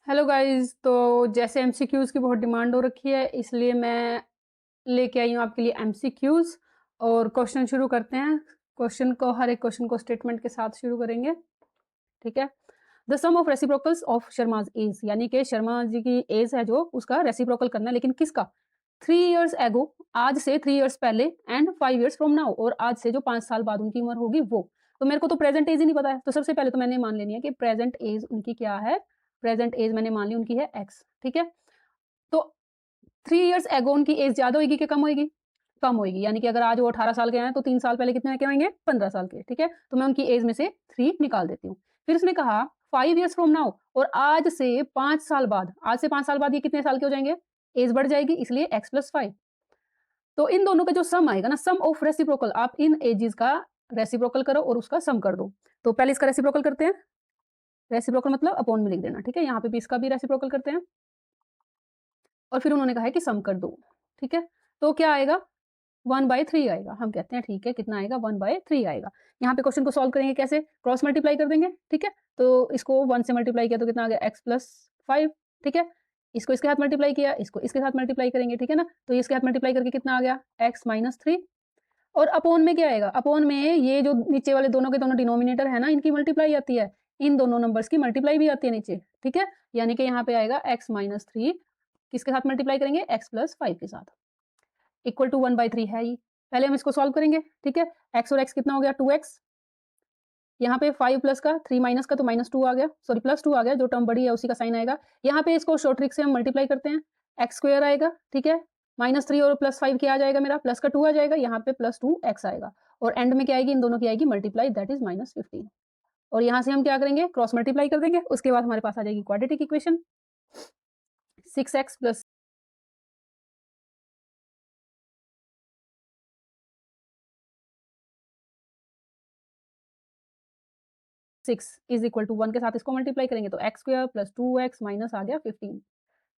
Hello guys. तो जैसे MCQs की बहुत डिमांड हो रखी है, इसलिए मैं लेके आई हूँ आपके लिए एमसीक्यूज़। और क्वेश्चन शुरू करते हैं। हर एक क्वेश्चन को स्टेटमेंट के साथ शुरू करेंगे। ठीक है। The sum of reciprocals of Sharma's age, यानी कि शर्मा जी की एज है जो, उसका रेसिप्रोकल करना है, लेकिन किसका? 3 years एगो, आज से 3 years पहले, एंड 5 years फ्रॉम नाउ, और आज से जो 5 साल बाद उनकी उम्र होगी वो। तो मेरे को तो प्रेजेंट एज ही नहीं पता है, तो सबसे पहले तो मैंने मान लेनी है कि प्रेजेंट एज उनकी क्या है। प्रेजेंट एज मैंने मान ली उनकी है एक्स। ठीक है। तो 3 years एगो उनकी एज ज्यादा होगी कि कम होगी? कम होगी। यानी कि अगर आज वो 18 साल के हैं तो 3 साल पहले कितने के होंगे? 15 साल के। ठीक है। तो मैं उनकी एज में से 3 निकाल देती हूँ। फिर उसने कहा 5 years फ्रॉम नाउ, और आज से 5 साल बाद, आज से 5 साल बाद ये कितने साल के हो जाएंगे? एज बढ़ जाएगी, इसलिए x+5। तो इन दोनों का जो सम आएगा ना, सम ऑफ रेसिप्रोकल, आप इन एजेस का रेसिप्रोकल करो और उसका सम कर दो। तो पहले इसका रेसिप्रोकल करते हैं। रेसिप्रोकल मतलब अपॉन में लिख देना। ठीक है। यहाँ पे भी इसका भी रेसिप्रोकल करते हैं, और फिर उन्होंने कहा है कि सम कर दो। ठीक है। तो क्या आएगा? 1/3 आएगा। हम कहते हैं ठीक है, कितना आएगा? 1/3 आएगा। यहाँ पे क्वेश्चन को सॉल्व करेंगे कैसे? क्रॉस मल्टीप्लाई कर देंगे। ठीक है। तो इसको 1 से मल्टीप्लाई किया तो कितना आ गया? x+5। ठीक है। इसको इसके साथ मल्टीप्लाई किया, इसको इसके साथ मल्टीप्लाई करेंगे। ठीक है ना। तो इसके साथ मल्टीप्लाई करके कितना आ गया? x-3। और अपॉन में क्या आएगा? अपॉन में ये जो नीचे वाले दोनों के दोनों डिनोमिनेटर है ना, इनकी मल्टीप्लाई आती है, इन दोनों नंबर्स की मल्टीप्लाई भी आती है नीचे। ठीक है। यानी कि यहाँ पे आएगा x-3 किसके साथ मल्टीप्लाई करेंगे? x+5 के साथ, इक्वल टू 1/3 है ही। पहले हम इसको सॉल्व करेंगे। ठीक है। x और x कितना हो गया? 2x। यहाँ पे 5 प्लस का 3 माइनस का तो -2 आ गया, सॉरी +2 आ गया, जो टर्म बड़ी है उसी का साइन आएगा। यहाँ पे इसको शॉर्ट ट्रिक से हम मल्टीप्लाई करते हैं, एक्स स्क्वायर आएगा। ठीक है। -3 और +5 क्या आ जाएगा मेरा? प्लस का 2 आ जाएगा, यहाँ पे +2x आएगा, और एंड में क्या आएगी? इन दोनों की आएगी मल्टीप्लाई, दैट इज -15। और यहाँ से हम क्या करेंगे? क्रॉस मल्टीप्लाई कर देंगे। उसके बाद हमारे पास आ जाएगी quadratic equation, 6x plus 6 is equal to 1 के साथ इसको मल्टीप्लाई करेंगे तो X square plus 2x minus आ गया 15।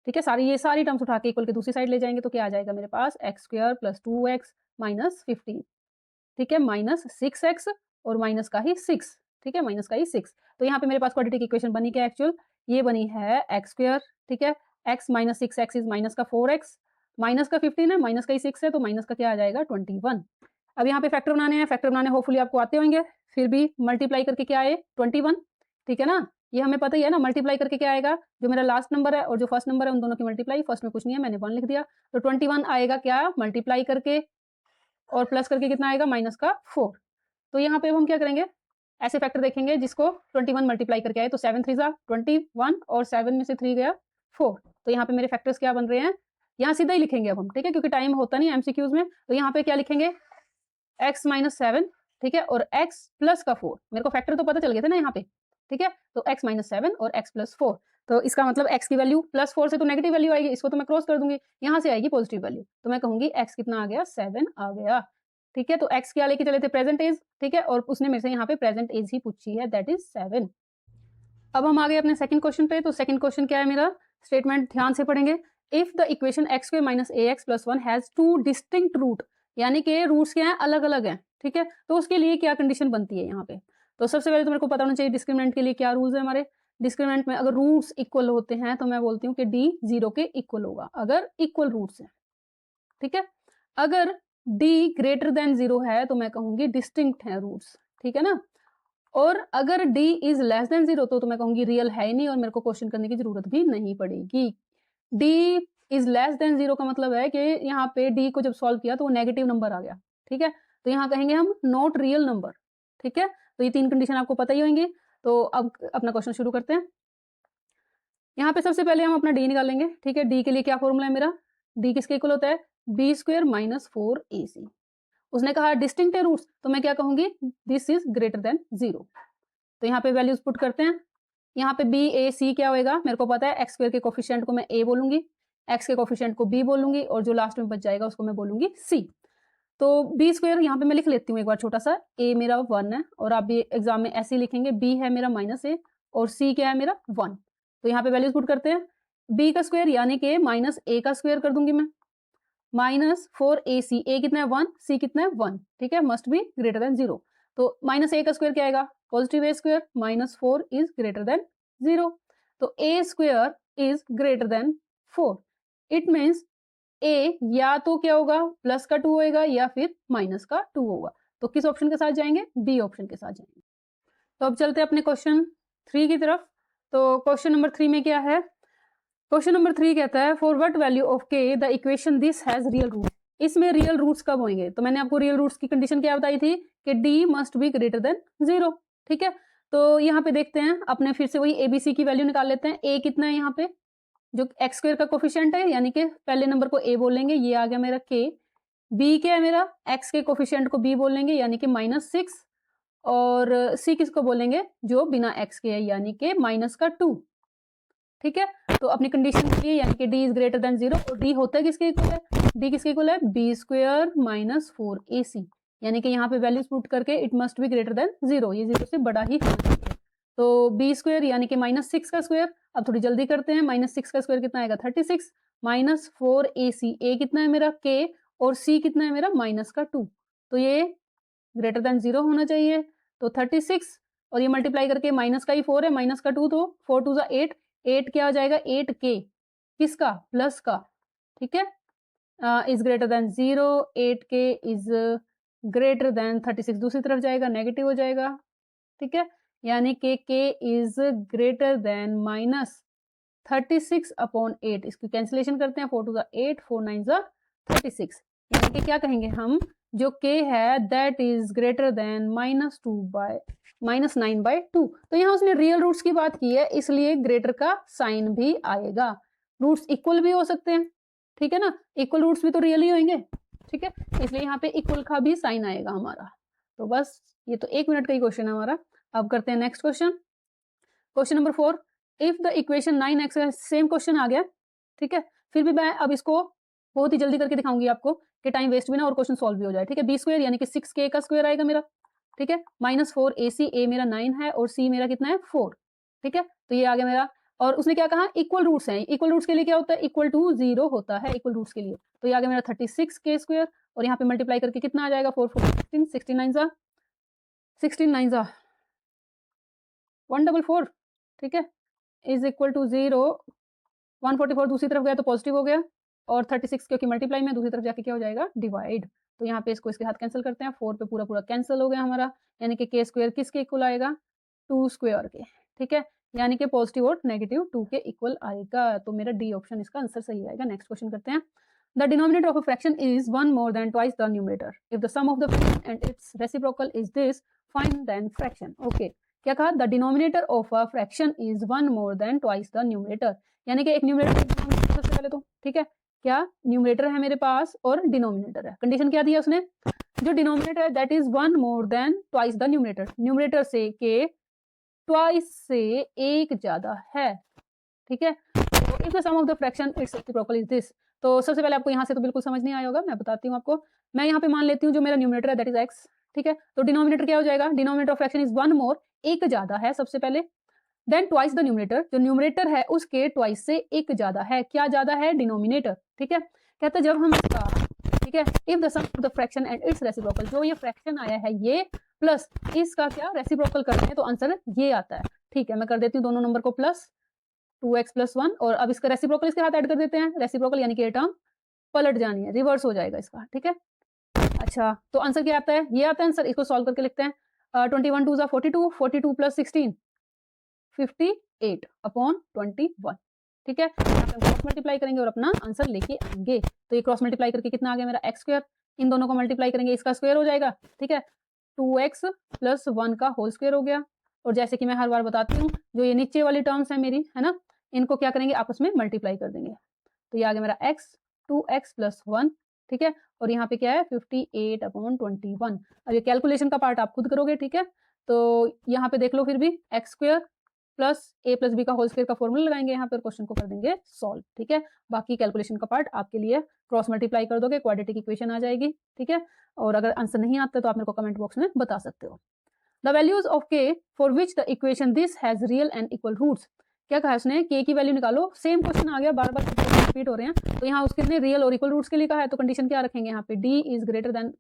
ठीक है। ये सारी टर्म्स उठा के इक्वल के दूसरी साइड ले जाएंगे तो क्या आ जाएगा मेरे पास? X square plus 2x minus 15। ठीक है। -6x और माइनस का ही 6। ठीक है। माइनस का ही 6। तो यहाँ पे मेरे पास क्वाड्रेटिक इक्वेशन बनी क्या एक्चुअल? ये बनी है एक्स स्क्वायर। ठीक है। x minus 6x is minus का 4x, माइनस का 15 है, माइनस का ही 6 है, तो माइनस का क्या आ जाएगा? 21। अब यहाँ पे फैक्टर बनाने हैं। फैक्टर बनाने होपफुली आपको आते होंगे, फिर भी मल्टीप्लाई करके क्या आए? 21। ठीक है ना। ये हमें पता ही है ना, मल्टीप्लाई करके क्या आएगा? जो मेरा लास्ट नंबर है और जो फर्स्ट नंबर है उन दोनों की मल्टीप्लाई। फर्स्ट में कुछ नहीं है, मैंने 1 लिख दिया, तो 21 आएगा क्या? मल्टीप्लाई करके, और प्लस करके कितना आएगा? माइनस का 4। तो यहाँ पे हम क्या करेंगे? ऐसे फैक्टर देखेंगे जिसको 21 मल्टीप्लाई करके आए, तो 7 3 जा 21, और 7 में से 3 गया 4। तो यहाँ पे मेरे फैक्टर्स क्या बन रहे हैं? यहाँ सीधा ही लिखेंगे अब हम। ठीक है। क्योंकि टाइम होता नहीं एमसीक्यूज में, तो यहाँ पे क्या लिखेंगे? x-7। ठीक है। और x प्लस का 4, मेरे को फैक्टर तो पता चल गया था ना यहाँ पे। ठीक है। तो x-7 और x प्लस 4, तो इसका मतलब x की वैल्यू +4 से तो नेगेटिव वैल्यू आएगी, इसको तो मैं क्रॉस कर दूंगी, यहाँ से आएगी पॉजिटिव वैल्यू, तो मैं कहूंगी x कितना आ गया? 7 आ गया। ठीक है। तो x क्या लेके चले थे? Present age. ठीक है। और उसने मेरे से यहाँ पे प्रेजेंट एज ही पूछी है, दैट इज 7। अब हम आ गए अपने सेकंड क्वेश्चन पे। तो सेकंड क्वेश्चन क्या है मेरा? स्टेटमेंट ध्यान से पढ़ेंगे। If the equation x² minus ax plus 1 has 2 distinct root, यानी कि रूट्स क्या हैं? अलग अलग हैं। ठीक है। तो उसके लिए क्या कंडीशन बनती है यहाँ पे? तो सबसे पहले तो मेरे को पता होना चाहिए डिस्क्रिमिनेंट के लिए क्या रूल्स है हमारे। डिस्क्रिमिनेंट में अगर रूट्स इक्वल होते हैं तो मैं बोलती हूँ कि d 0 के इक्वल होगा, अगर इक्वल रूट्स है। ठीक है। अगर d ग्रेटर देन 0 है तो मैं कहूंगी डिस्टिंक्ट है रूट्स। ठीक है ना। और अगर d इज लेस देन 0 तो मैं कहूंगी रियल है ही नहीं, और मेरे को क्वेश्चन करने की जरूरत भी नहीं पड़ेगी। d इज लेस देन 0 का मतलब है कि यहाँ पे d को जब सॉल्व किया तो वो नेगेटिव नंबर आ गया। ठीक है। तो यहाँ कहेंगे हम नॉट रियल नंबर। ठीक है। तो ये 3 कंडीशन आपको पता ही होंगी। तो अब अपना क्वेश्चन शुरू करते हैं। यहाँ पे सबसे पहले हम अपना d निकालेंगे। ठीक है। d के लिए क्या फॉर्मूला है मेरा? d किसके इक्वल होता है? b² minus 4ac। उसने कहा डिस्टिंक्ट है रूट्स, तो मैं क्या कहूंगी? This is greater than 0। तो यहाँ पे वैल्यूज पुट करते हैं। यहाँ पे बी ए सी क्या होएगा? मेरे को पता है, एक्स स्क्वायर के कोफिशिएंट को मैं ए बोलूंगी, एक्स के कोफिशिएंट को बी बोलूंगी, और जो लास्ट में बच जाएगा उसको मैं बोलूंगी सी। तो बी स्क्वायर यहाँ पे मैं लिख लेती हूँ एक बार छोटा सा। ए मेरा 1 है, और आप भी एग्जाम में ऐसे ही लिखेंगे, बी है मेरा -a और सी क्या है मेरा 1। तो यहाँ पे वैल्यूज पुट करते हैं। बी का स्क्वायर यानी कि -a का स्क्वायर कर दूंगी मैं, -4ac। ए कितना है? 1। सी कितना है? 1। ठीक है। Must be greater than 0। तो -a का स्क्वायर क्या आएगा? Positive a square, -4 is greater than 0। तो a square is greater then 4। It means a या तो क्या होगा, प्लस का 2 होएगा या फिर माइनस का 2 होगा। तो किस ऑप्शन के साथ जाएंगे, बी ऑप्शन के साथ जाएंगे। तो अब चलते हैं अपने क्वेश्चन 3 की तरफ। तो क्वेश्चन नंबर 3 में क्या है, क्वेश्चन नंबर 3 कहता है for what value of k the equation this has real root. इसमें रियल रूट्स कब होंगे, तो मैंने आपको रियल रूट्स की कंडीशन क्या बताई थी कि d must be greater than 0। ठीक है, तो यहाँ पे देखते हैं अपने फिर से वही एबीसी की वैल्यू निकाल लेते हैं। a कितना है यहाँ पे, जो एक्स स्क्वायर का कोफिशिएंट है, यानी कि पहले नंबर को a बोलेंगे, ये आ गया मेरा k। b क्या है मेरा, x के कोफिशिएंट को b बोलेंगे यानी कि -6, और c किसको बोलेंगे, जो बिना x के है यानी कि -2। ठीक है, तो अपनी कंडीशन के लिए यानी कि d इज ग्रेटर देन 0, और d होता है किसके इक्वल है, d किसके इक्वल है, b स्क्वायर माइनस 4ac, यानी कि यहाँ पे वैल्यूज पुट करके it must be greater than 0, ये 0 से बड़ा ही होना चाहिए। तो b स्क्वायर यानी कि -6 का स्क्वायर, अब थोड़ी जल्दी करते हैं, -6 का स्क्वायर कितना आएगा 36, माइनस 4ac, a कितना है मेरा k, और c कितना है मेरा -2, तो ये ग्रेटर देन 0 होना चाहिए। तो 36 और ये मल्टीप्लाई करके माइनस का ही 4 है, माइनस का 2, तो 4 2 8, 8 क्या हो जाएगा 8k, किसका, प्लस का। ठीक है, is greater than 0, 8k is greater then 36, दूसरी तरफ जाएगा नेगेटिव हो जाएगा। ठीक है, यानी कि k इज ग्रेटर देन -36/8, इसकी कैंसिलेशन करते हैं, 4 2 8, 4 9 36, यानी कि क्या कहेंगे हम, जो k है दैट इज ग्रेटर देन -9/2। तो यहाँ उसने रियल रूट्स की बात की है, इसलिए ग्रेटर का साइन भी आएगा। रूट्स इक्वल भी हो सकते हैं, ठीक है ना, इक्वल रूट्स भी तो रियल ही होंगे। ठीक है, इसलिए यहाँ पे इक्वल का भी साइन आएगा हमारा। तो बस ये तो 1 मिनट का ही क्वेश्चन है हमारा। अब करते हैं next question, question number 4। If the equation 9x, same question आ गया। ठीक है, फिर भी मैं अब इसको बहुत ही जल्दी करके दिखाऊंगी आपको कि टाइम वेस्ट भी ना और क्वेश्चन सॉल्व भी हो जाए। ठीक है, बी स्क्वायर यानी कि 6k का स्क्वायर आएगा मेरा। ठीक है, -4ac, a मेरा 9 है और c मेरा कितना है 4। ठीक है, तो ये आ गया मेरा, और उसने क्या कहा, इक्वल रूट्स हैं। इक्वल रूट्स के लिए क्या होता है, इक्वल टू 0 होता है इक्वल रूट्स के लिए। तो ये आ गया मेरा 36k स्क्वायर, और यहाँ पे मल्टीप्लाई करके कितना आ जाएगा, 4 4 16, 16 9 144। ठीक है, इज इक्वल टू 0, 144 दूसरी तरफ गया तो पॉजिटिव हो गया, और 36 क्योंकि मल्टीप्लाई में दूसरी तरफ जाके क्या हो जाएगा, डिवाइड। तो यहाँ पे इसको इसके साथ कैंसिल करते हैं, 4 पे पूरा पूरा कैंसिल हो गया हमारा, यानी कि k स्क्वायर किसके इक्वल आएगा, 2 स्क्वायर के। ठीक है, यानी कि पॉजिटिव और नेगेटिव 2 के इक्वल आएगा। तो मेरा डी ऑप्शन इसका आंसर सही आएगा। नेक्स्ट क्वेश्चन करते हैं, the denominator of a fraction is 1 more than twice the numerator, if the sum of the fraction and its reciprocal is this, find then fraction. Okay, क्या कहा, the denominator of a fraction is 1 more than twice the numerator, यानी कि एक numerator सबसे पहले तो, ठीक है, क्या न्यूमरेटर है मेरे पास और डिनोमिनेटर है। कंडीशन क्या दी है उसने, जो डिनोमिनेटर है that is 1 more than twice the numerator, numerator से के ट्वाइस से एक ज्यादा है। ठीक है, तो if the sum of the fraction its reciprocal is this. तो सबसे पहले आपको यहाँ से तो बिल्कुल समझ नहीं आया होगा, मैं बताती हूँ आपको। मैं यहाँ पे मान लेती हूँ जो मेरा न्यूमरेटर है दैट इज एक्स। ठीक है, तो डिनोमिनेटर क्या हो जाएगा, डिनोमिनेटर ऑफ फ्रैक्शन इज 1 मोर, एक ज्यादा है सबसे पहले, देन ट्वाइस द न्यूमरेटर, जो न्यूमरेटर है उसके ट्वाइस से एक ज्यादा है। क्या ज्यादा है, डिनोमिनेटर। ठीक है, कहता है जब हम इसका, ठीक है, if the sum of the fraction and its reciprocal, जो ये फ्रैक्शन आया है ये प्लस इसका क्या रेसिप्रोकल करते हैं तो आंसर ये आता है। ठीक है, मैं कर देती हूँ दोनों नंबर को प्लस, 2x + 1, और अब इसका रेसिप्रोकल इसके साथ ऐड कर देते हैं, रेसिप्रोकल यानी कि ये टर्म पलट जानी है, रिवर्स हो जाएगा इसका। ठीक है, अच्छा, तो आंसर क्या आता है, ये आता है आंसर। इसको सॉल्व करके लिखते हैं, 21 2 42, 42 + 16 58/21। ठीक है, यहाँ पे हम क्रॉस मल्टीप्लाई करेंगे और अपना आंसर लेके आएंगे। तो ये क्रॉस मल्टीप्लाई करके कितना आ गया मेरा x स्क्वायर, इन दोनों को मल्टीप्लाई करेंगे इसका स्क्वायर हो जाएगा। ठीक है, 2x + 1 का होल स्क्वायर हो गया, और जैसे कि मैं हर बार बताती हूँ, जो ये नीचे वाली टर्म्स है मेरी, है ना, इनको क्या करेंगे, आपस में मल्टीप्लाई कर देंगे। तो ये आ गया मेरा x, 2x + 1। ठीक है, और यहाँ पे क्या है 58/21। अब ये कैलकुलेशन का पार्ट आप खुद करोगे। ठीक है, तो यहाँ पे देख लो, फिर भी x square plus a + b का होल स्क्वायर का फॉर्मूला लगाएंगे यहाँ पर, क्वेश्चन को कर देंगे सॉल्व। ठीक है, बाकी कैलकुलेशन का पार्ट आपके लिए, क्रॉस मल्टीप्लाई कर दोगे क्वाड्रेटिक इक्वेशन आ जाएगी। ठीक है, और अगर आंसर नहीं आता तो आप मेरे को कमेंट बॉक्स में बता सकते हो। The values of k for which the equation this has real and equal roots, क्या कहा उसने, k की वैल्यू निकालो। सेम क्वेश्चन आ गया, बार बार रिपीट हो रहे हैं, तो यहाँ उसके रियल और इक्वल रूट्स के लिए कहा है, तो कंडीशन क्या रखेंगे यहाँ पे, d is greater than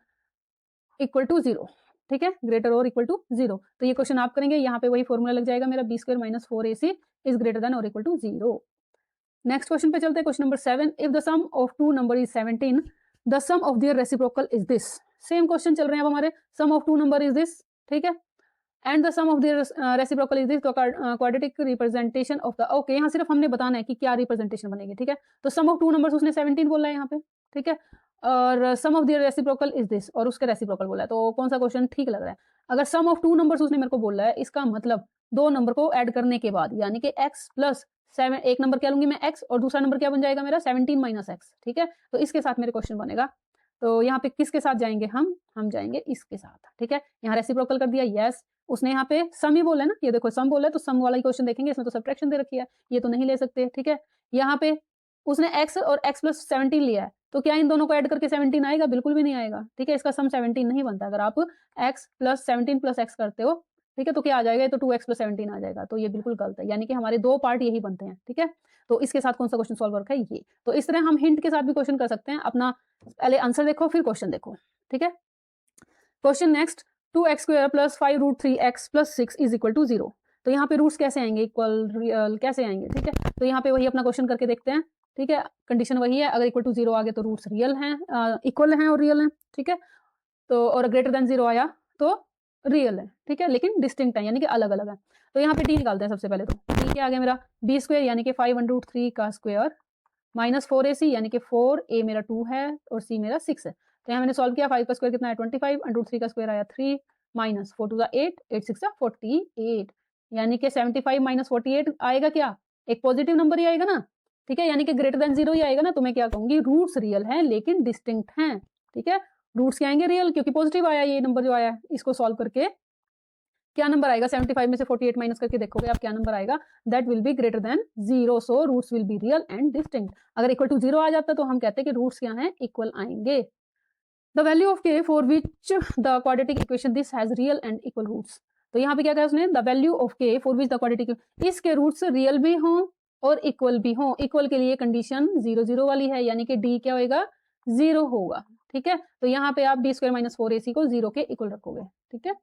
equal to 0। ठीक है, ग्रेटर और इक्वल टू 0। तो ये क्वेश्चन आप करेंगे, यहाँ पे वही फॉर्मूला लग जाएगा मेरा b square minus 4ac is greater than और इक्वल टू 0। नेक्स्ट क्वेश्चन पे चलते हैं, question number 7। If the sum of two number is 17, the sum of their reciprocal is this. Same question चल रहे हैं अब हमारे, sum of two number is this, ठीक है, and the sum of their reciprocal is this, तो quadratic representation of the, okay, यहाँ सिर्फ हमने बताना है कि क्या रिप्रेजेंटेशन बनेगी, ठीक है। तो सम ऑफ टू नंबर्स उसने 17 बोला है यहाँ पे, ठीक है, और sum of their reciprocal is this, और उसका रेसिप्रोकल बोला है, तो कौन सा क्वेश्चन ठीक लग रहा है। अगर सम ऑफ टू नंबर्स उसने मेरे को बोला है, इसका मतलब दो नंबर को ऐड करने के बाद, यानी कि x प्लस 7, एक नंबर क्या लूंगी मैं x, और दूसरा नंबर क्या बन जाएगा मेरा 17 माइनस x, ठीक है। तो इसके साथ मेरे क्वेश्चन बनेगा, तो यहाँ पे किसके साथ जाएंगे हम जाएंगे इसके साथ, ठीक है। यहाँ रेसिप्रोकल कर दिया, यस, उसने यहाँ पे सम ही बोला है ना, ये देखो सम बोला है, तो सम वाला ही क्वेश्चन देखेंगे, इसमें तो सब्ट्रैक्शन दे रखी है, ये तो नहीं ले सकते, ठीक है। यहाँ पे उसने x और x प्लस 17 लिया है, तो क्या इन दोनों को ऐड करके 17 आएगा, बिल्कुल भी नहीं आएगा, ठीक है। इसका सम 17 नहीं बनता, अगर आप x प्लस 17 प्लस x करते हो, ठीक है, तो क्या आ जाएगा, ये तो 2x प्लस 17 आ जाएगा, तो ये बिल्कुल गलत है, यानी कि हमारे दो पार्ट यही बनते हैं, ठीक है। तो इसके साथ कौन सा क्वेश्चन सॉल्व रखा है, ये। तो इस तरह हम हिंट के साथ भी क्वेश्चन कर सकते हैं, अपना पहले आंसर देखो फिर क्वेश्चन देखो, ठीक है। Question next, 2x square plus 5 root 3x plus 6 is equal to 0। तो यहाँ पे रूट्स कैसे आएंगे, इक्वल रियल कैसे आएंगे, ठीक है। तो यहाँ पे वही अपना क्वेश्चन करके देखते हैं, ठीक है। कंडीशन वही है, अगर इक्वल टू 0 आ गए तो रूट्स रियल हैं, इक्वल हैं और रियल हैं, ठीक है। तो और ग्रेटर देन 0 आया तो रियल है, ठीक है, लेकिन डिस्टिंक्ट है, यानी कि अलग अलग है। तो यहाँ पे डी निकालते हैं सबसे पहले, तो डी क्या आ गया मेरा, बी स्क्वायर यानी कि 5 अंडर रूट 3 का स्क्वायर माइनस 4ac यानी कि 4a मेरा 2 है और c मेरा 6 है। तो यहाँ मैंने सॉल्व किया, 5 का स्क्वायर कितना है 25, अंडर रूट 3 का स्क्वायर आया 3, माइनस 4 टू 8, 8 6 48, यानी कि 75 माइनस 48 आएगा क्या, एक पॉजिटिव नंबर ही आएगा ना, ठीक है, यानी कि ग्रेटर देन 0 ही आएगा ना। तो मैं क्या कहूंगी, रूट्स रियल हैं लेकिन डिस्टिंक्ट हैं, ठीक है। रूट्स क्या आएंगे, रियल, क्योंकि पॉजिटिव आया ये नंबर जो आया है। इसको सॉल्व करके क्या नंबर आएगा, 75 में से 48 माइनस करके देखोगे आप क्या नंबर आएगा, that will be greater than 0, so roots will be real and distinct. अगर इक्वल टू 0 आ जाता तो हम कहते हैं कि रूट्स क्या हैं, इक्वल आएंगे। The value of k for which the quadratic equation this has real and equal roots. तो यहाँ पे क्या कहा उसने, the value of k for which the quadratic, इसके रूट्स रियल भी हों और इक्वल भी हों। इक्वल के लिए कंडीशन 0 0 वाली है, यानी कि d क्या होगा, 0 होगा, ठीक है। तो यहाँ पे आप b स्क्वायर माइनस 4ac को 0 के इक्वल रखोगे, ठीक है।